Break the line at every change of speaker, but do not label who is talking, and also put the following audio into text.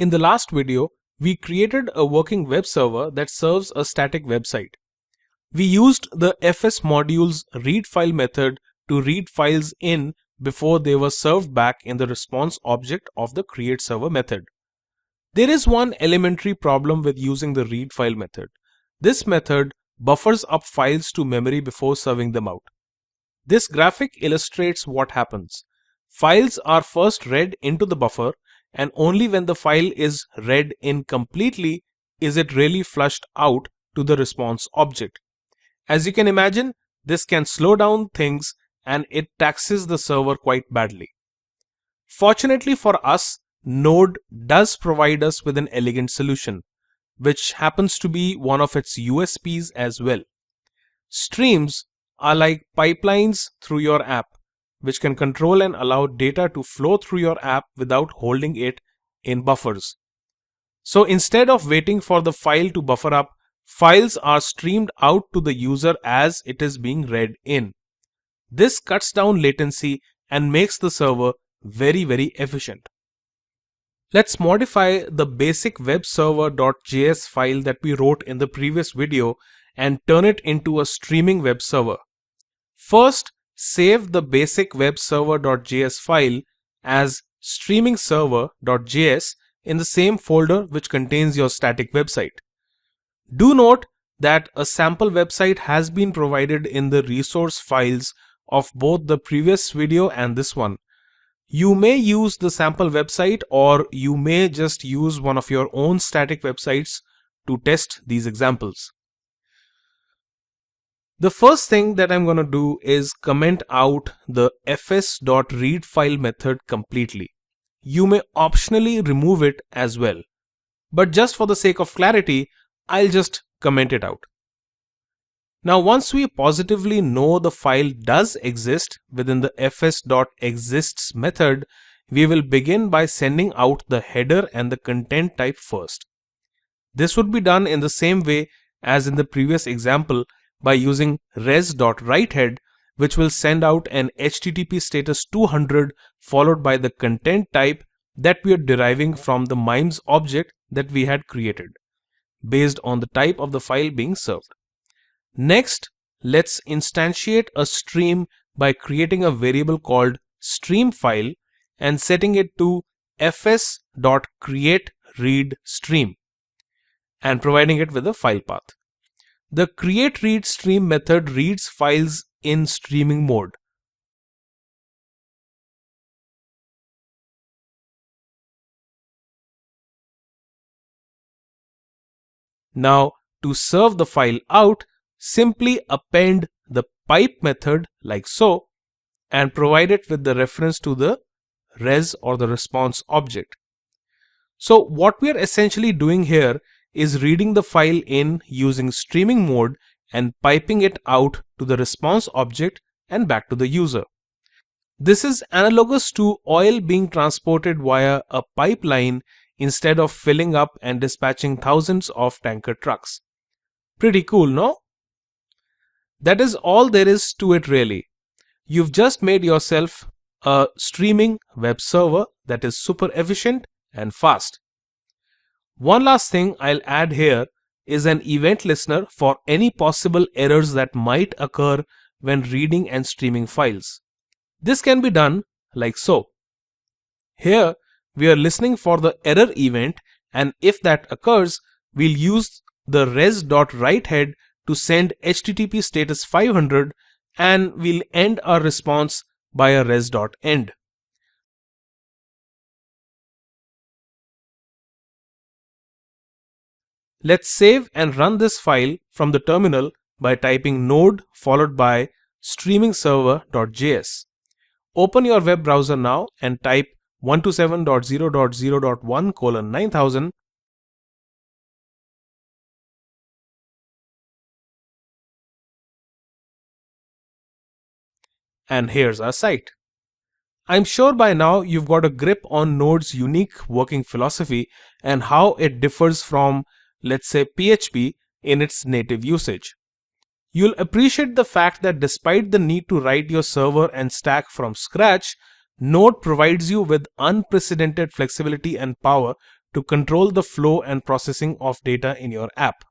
In the last video, we created a working web server that serves a static website. We used the fs module's read file method to read files in before they were served back in the response object of the create server method. There is one elementary problem with using the read file method. This method buffers up files to memory before serving them out. This graphic illustrates what happens. Files are first read into the buffer, and only when the file is read in completely is it really flushed out to the response object. As you can imagine, this can slow down things and it taxes the server quite badly. Fortunately for us, Node does provide us with an elegant solution, which happens to be one of its USPs as well. Streams are like pipelines through your app, which can control and allow data to flow through your app without holding it in buffers. So instead of waiting for the file to buffer up, files are streamed out to the user as it is being read in. This cuts down latency and makes the server very efficient. Let's modify the basic webserver.js file that we wrote in the previous video and turn it into a streaming web server. First, save the basic webserver.js file as streamingserver.js in the same folder which contains your static website. Do note that a sample website has been provided in the resource files of both the previous video and this one. You may use the sample website, or you may just use one of your own static websites to test these examples. The first thing that I'm going to do is comment out the fs.readFile method completely. You may optionally remove it as well, but just for the sake of clarity, I'll just comment it out. Now, once we positively know the file does exist within the fs.exists method, we will begin by sending out the header and the content type first. This would be done in the same way as in the previous example by using res.writeHead, which will send out an HTTP status 200 followed by the content type that we are deriving from the MIMES object that we had created, based on the type of the file being served. Next, let's instantiate a stream by creating a variable called streamFile and setting it to fs.createReadStream and providing it with a file path. The createReadStream method reads files in streaming mode. Now, to serve the file out, simply append the pipe method like so and provide it with the reference to the res or the response object. So what we are essentially doing here is reading the file in using streaming mode and piping it out to the response object and back to the user. This is analogous to oil being transported via a pipeline instead of filling up and dispatching thousands of tanker trucks. Pretty cool, no? That is all there is to it really. You've just made yourself a streaming web server that is super efficient and fast. One last thing I'll add here is an event listener for any possible errors that might occur when reading and streaming files. This can be done like so. Here we are listening for the error event, and if that occurs, we'll use the res.writeHead to send HTTP status 500 and we'll end our response by a res.end. Let's save and run this file from the terminal by typing node followed by streamingserver.js. Open your web browser now and type 127.0.0.1:9000 and here's our site. I'm sure by now you've got a grip on Node's unique working philosophy and how it differs from, let's say, PHP in its native usage. You'll appreciate the fact that despite the need to write your server and stack from scratch, Node provides you with unprecedented flexibility and power to control the flow and processing of data in your app.